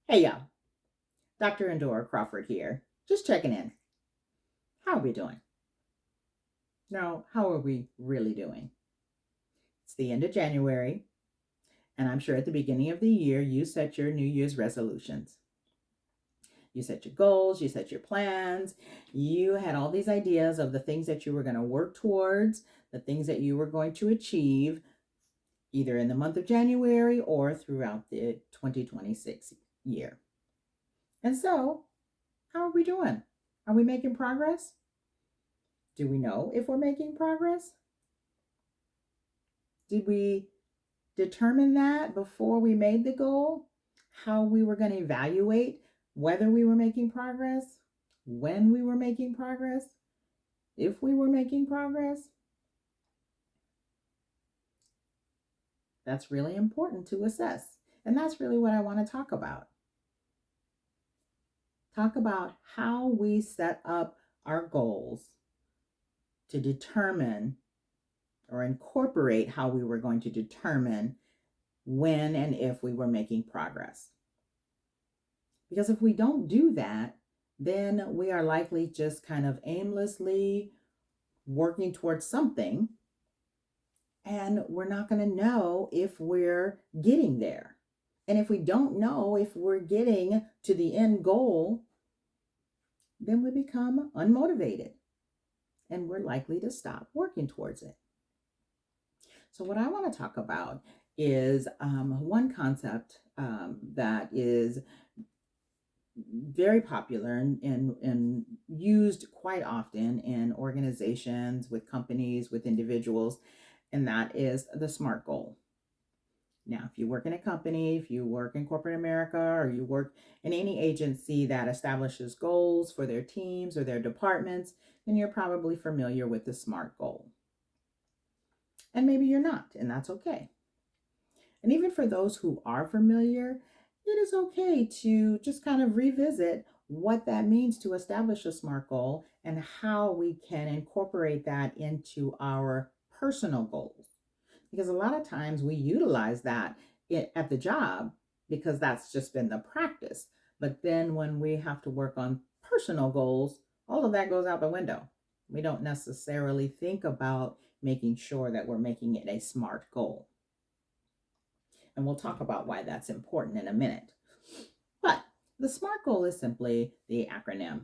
Hey y'all, Dr. Endora Crawford here. Just checking in. How are we doing? No, how are we really doing? It's the end of January, and I'm sure at the beginning of the year you set your New Year's resolutions. You set your goals, you set your plans, you had all these ideas of the things that you were going to work towards, the things that you were going to achieve, either in the month of January or throughout the 2026 year. And so, how are we doing? Are we making progress? Do we know if we're making progress? Did we determine that before we made the goal? How we were going to evaluate whether we were making progress, when we were making progress, if we were making progress? That's really important to assess. And that's really what I want to talk about. Talk about how we set up our goals to determine or incorporate how we were going to determine when and if we were making progress. Because if we don't do that, then we are likely just kind of aimlessly working towards something, and we're not going to know if we're getting there. And if we don't know if we're getting to the end goal, then we become unmotivated and we're likely to stop working towards it. So, what I want to talk about is one concept that is very popular and used quite often in organizations, with companies, with individuals, and that is the SMART goal. Now, if you work in a company, if you work in corporate America, or you work in any agency that establishes goals for their teams or their departments, then you're probably familiar with the SMART goal. And maybe you're not, and that's okay. And even for those who are familiar, it is okay to just kind of revisit what that means to establish a SMART goal and how we can incorporate that into our personal goals. Because a lot of times we utilize that at the job because that's just been the practice. But then when we have to work on personal goals, all of that goes out the window. We don't necessarily think about making sure that we're making it a SMART goal. And we'll talk about why that's important in a minute. But the SMART goal is simply the acronym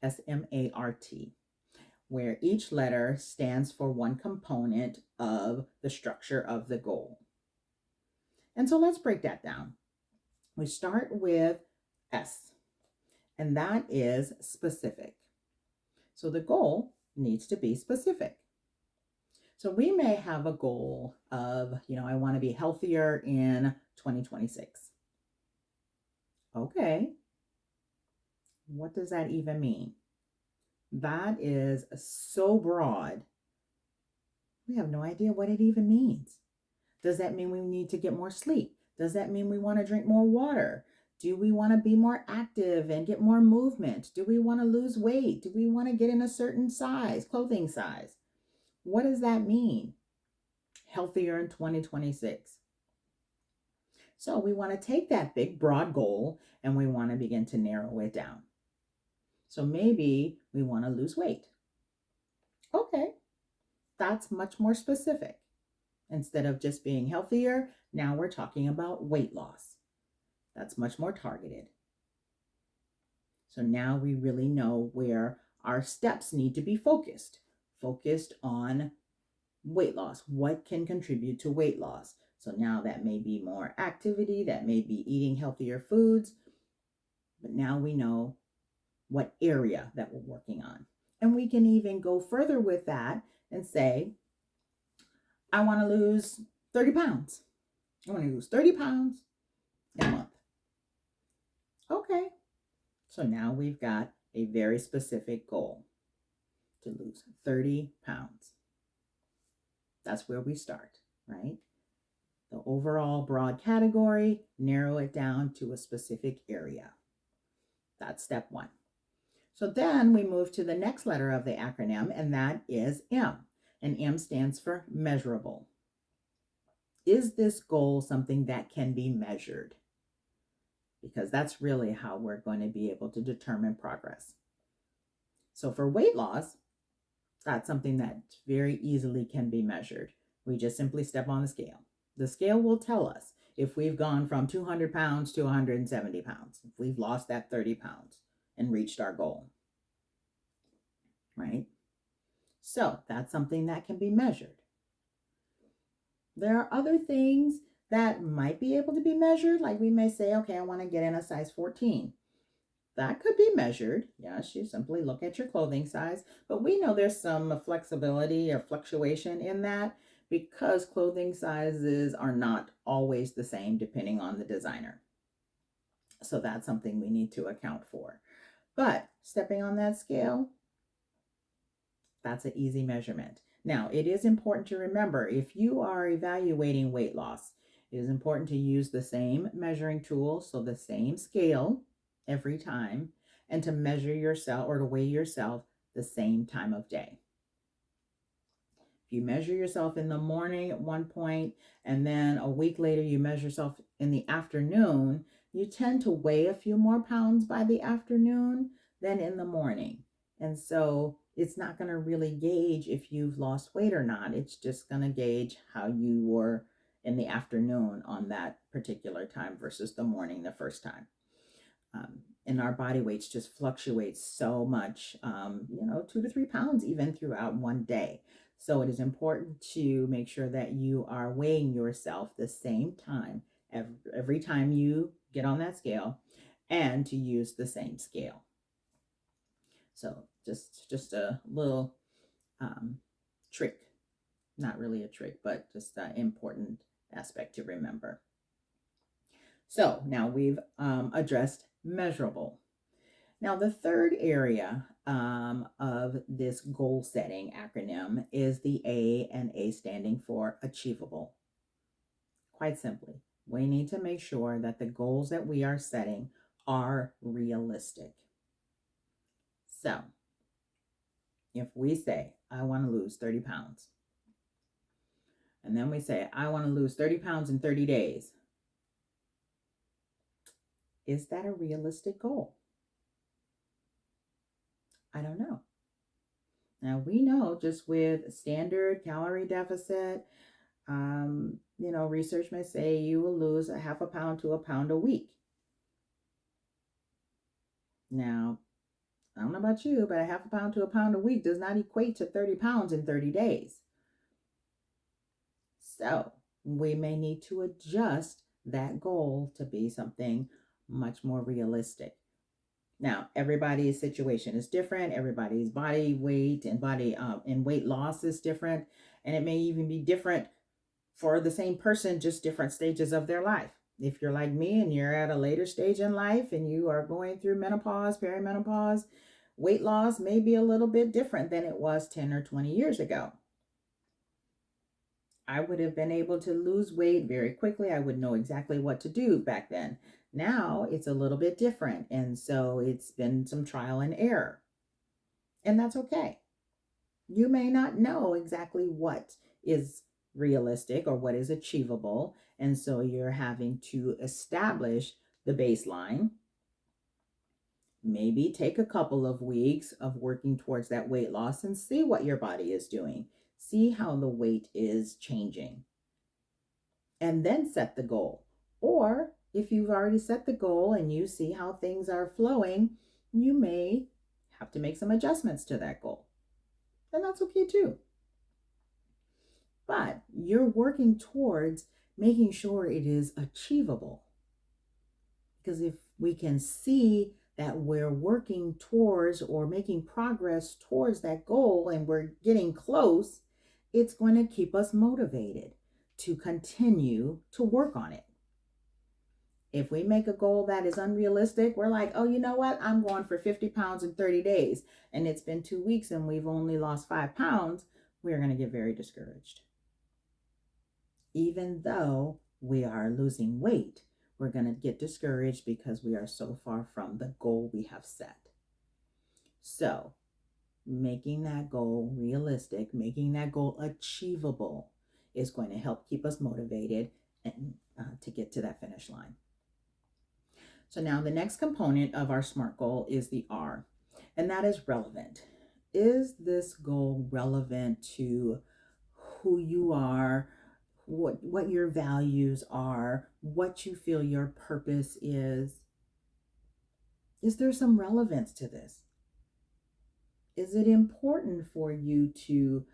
SMART, where each letter stands for one component of the structure of the goal. And so let's break that down. We start with S, and that is specific. So the goal needs to be specific. So we may have a goal of, I want to be healthier in 2026. Okay, what does that even mean? That is so broad. We have no idea what it even means. Does that mean we need to get more sleep? Does that mean we want to drink more water? Do we want to be more active and get more movement? Do we want to lose weight? Do we want to get in a certain size, clothing size? What does that mean? Healthier in 2026. So we want to take that big, broad goal and we want to begin to narrow it down. So maybe we want to lose weight. Okay, that's much more specific. Instead of just being healthier, now we're talking about weight loss. That's much more targeted. So now we really know where our steps need to be focused on weight loss. What can contribute to weight loss? So now that may be more activity, that may be eating healthier foods, but now we know what area that we're working on. And we can even go further with that and say, I want to lose 30 pounds. I want to lose 30 pounds in a month. Okay. So now we've got a very specific goal to lose 30 pounds. That's where we start, right? The overall broad category, narrow it down to a specific area. That's step one. So then we move to the next letter of the acronym, and that is M. And M stands for measurable. Is this goal something that can be measured? because that's really how we're going to be able to determine progress. So for weight loss, that's something that very easily can be measured. We just simply step on the scale. The scale will tell us if we've gone from 200 pounds to 170 pounds, if we've lost that 30 pounds and reached our goal, right? So that's something that can be measured. There are other things that might be able to be measured. Like we may say, okay, I want to get in a size 14. That could be measured. Yes, you simply look at your clothing size, but we know there's some flexibility or fluctuation in that because clothing sizes are not always the same depending on the designer. So that's something we need to account for. But stepping on that scale, that's an easy measurement. Now, it is important to remember if you are evaluating weight loss, it is important to use the same measuring tool, so the same scale every time, and to measure yourself or to weigh yourself the same time of day. If you measure yourself in the morning at one point, and then a week later you measure yourself in the afternoon, you tend to weigh a few more pounds by the afternoon than in the morning. And so it's not going to really gauge if you've lost weight or not. It's just going to gauge how you were in the afternoon on that particular time versus the morning the first time. And our body weights just fluctuate so much, 2 to 3 pounds even throughout one day. So it is important to make sure that you are weighing yourself the same time every time you get on that scale, and to use the same scale. So just a little trick, not really a trick, but just an important aspect to remember. So now we've addressed measurable. Now, the third area of this goal setting acronym is the A, and A standing for achievable. Quite simply, we need to make sure that the goals that we are setting are realistic. So, if we say, I want to lose 30 pounds, and then we say, I want to lose 30 pounds in 30 days, is that a realistic goal? I don't know. Now, we know just with standard calorie deficit, research may say you will lose a half a pound to a pound a week. Now, I don't know about you, but a half a pound to a pound a week does not equate to 30 pounds in 30 days. So we may need to adjust that goal to be something much more realistic. Now, everybody's situation is different. Everybody's body weight and body and weight loss is different. And it may even be different for the same person, just different stages of their life. If you're like me and you're at a later stage in life and you are going through menopause, perimenopause, weight loss may be a little bit different than it was 10 or 20 years ago. I would have been able to lose weight very quickly. I would know exactly what to do back then. Now it's a little bit different. And so it's been some trial and error. And that's okay. You may not know exactly what is realistic or what is achievable. And so you're having to establish the baseline. Maybe take a couple of weeks of working towards that weight loss and see what your body is doing. See how the weight is changing. And then set the goal. Or if you've already set the goal and you see how things are flowing, you may have to make some adjustments to that goal. And that's okay too. But you're working towards making sure it is achievable. Because if we can see that we're working towards or making progress towards that goal and we're getting close, it's going to keep us motivated to continue to work on it. If we make a goal that is unrealistic, we're like, oh, you know what? I'm going for 50 pounds in 30 days. And it's been 2 weeks and we've only lost 5 pounds. We're going to get very discouraged. Even though we are losing weight, we're going to get discouraged because we are so far from the goal we have set. So, making that goal realistic, making that goal achievable is going to help keep us motivated and to get to that finish line. So now the next component of our SMART goal is the R, and that is relevant. Is this goal relevant to who you are, what your values are, what you feel your purpose is? Is there some relevance to this? Is it important for you to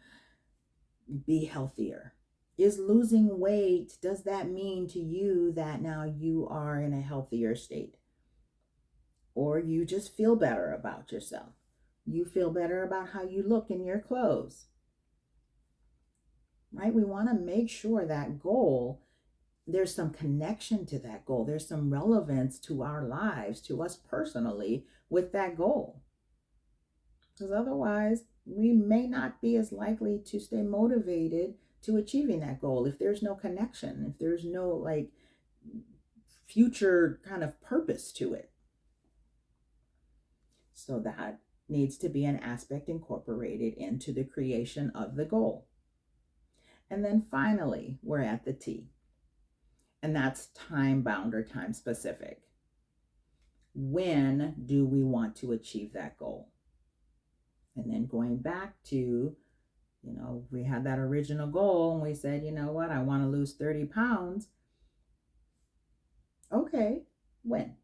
be healthier? Is losing weight, does that mean to you that now you are in a healthier state? Or you just feel better about yourself? You feel better about how you look in your clothes, right? We want to make sure that goal, there's some connection to that goal. There's some relevance to our lives, to us personally with that goal. Because otherwise, we may not be as likely to stay motivated to achieving that goal if there's no connection, if there's no like future kind of purpose to it. So that needs to be an aspect incorporated into the creation of the goal. And then finally, we're at the T, and that's time bound or time specific. When do we want to achieve that goal? And then going back to, we had that original goal and we said, you know what, I want to lose 30 pounds. Okay, when?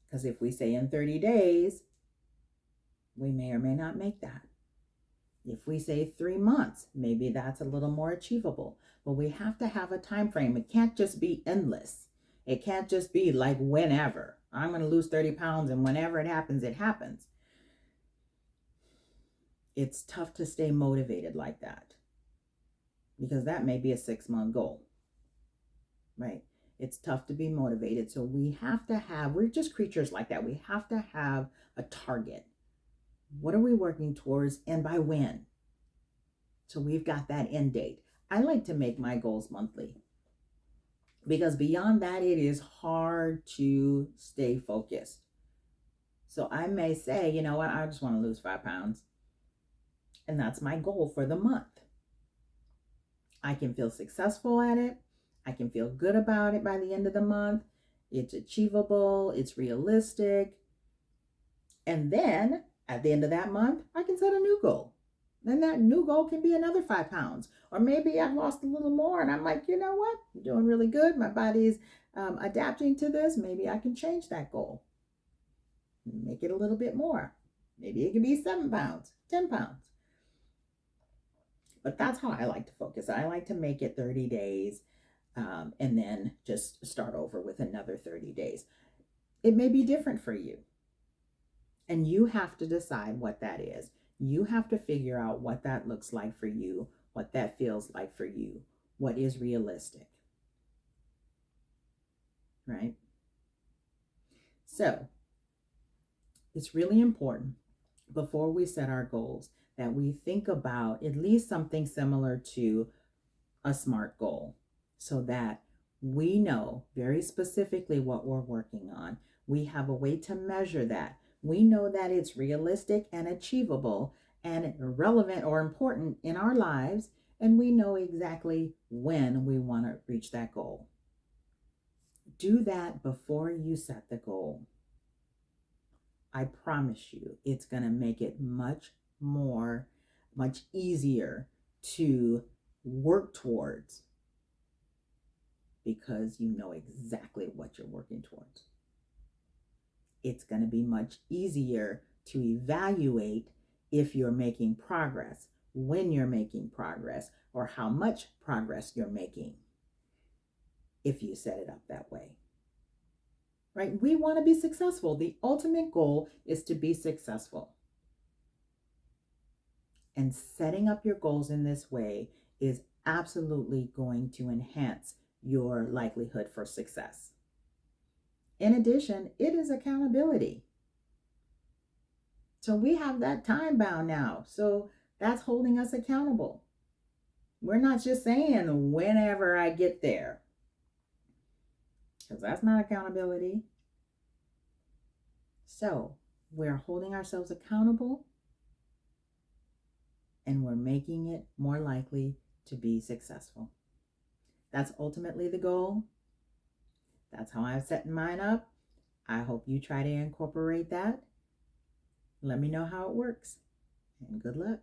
Because if we say in 30 days, we may or may not make that. If we say 3 months, maybe that's a little more achievable. But we have to have a time frame. It can't just be endless. It can't just be like whenever. I'm going to lose 30 pounds and whenever it happens, it happens. It's tough to stay motivated like that because that may be a 6-month goal, right? It's tough to be motivated. So we have to have, we're just creatures like that. We have to have a target. What are we working towards and by when? So we've got that end date. I like to make my goals monthly because beyond that, it is hard to stay focused. So I may say, you know what, I just want to lose 5 pounds. And that's my goal for the month. I can feel successful at it. I can feel good about it by the end of the month. It's achievable. It's realistic. And then at the end of that month, I can set a new goal. Then that new goal can be another 5 pounds. Or maybe I've lost a little more and I'm like, you know what? I'm doing really good. My body's adapting to this. Maybe I can change that goal. Make it a little bit more. Maybe it can be 7 pounds, 10 pounds. But that's how I like to focus. I like to make it 30 days and then just start over with another 30 days. It may be different for you. And you have to decide what that is. You have to figure out what that looks like for you, what that feels like for you, what is realistic. Right? So it's really important before we set our goals that we think about at least something similar to a SMART goal so that we know very specifically what we're working on. We have a way to measure that. We know that it's realistic and achievable and relevant or important in our lives, and we know exactly when we want to reach that goal. Do that before you set the goal. I promise you, it's going to make it much easier to work towards because you know exactly what you're working towards. It's going to be much easier to evaluate if you're making progress, when you're making progress, or how much progress you're making if you set it up that way. Right? We want to be successful. The ultimate goal is to be successful. And setting up your goals in this way is absolutely going to enhance your likelihood for success. In addition, it is accountability. So we have that time bound now. So that's holding us accountable. We're not just saying whenever I get there, because that's not accountability. So we're holding ourselves accountable and we're making it more likely to be successful. That's ultimately the goal. That's how I'm setting mine up. I hope you try to incorporate that. Let me know how it works, and good luck.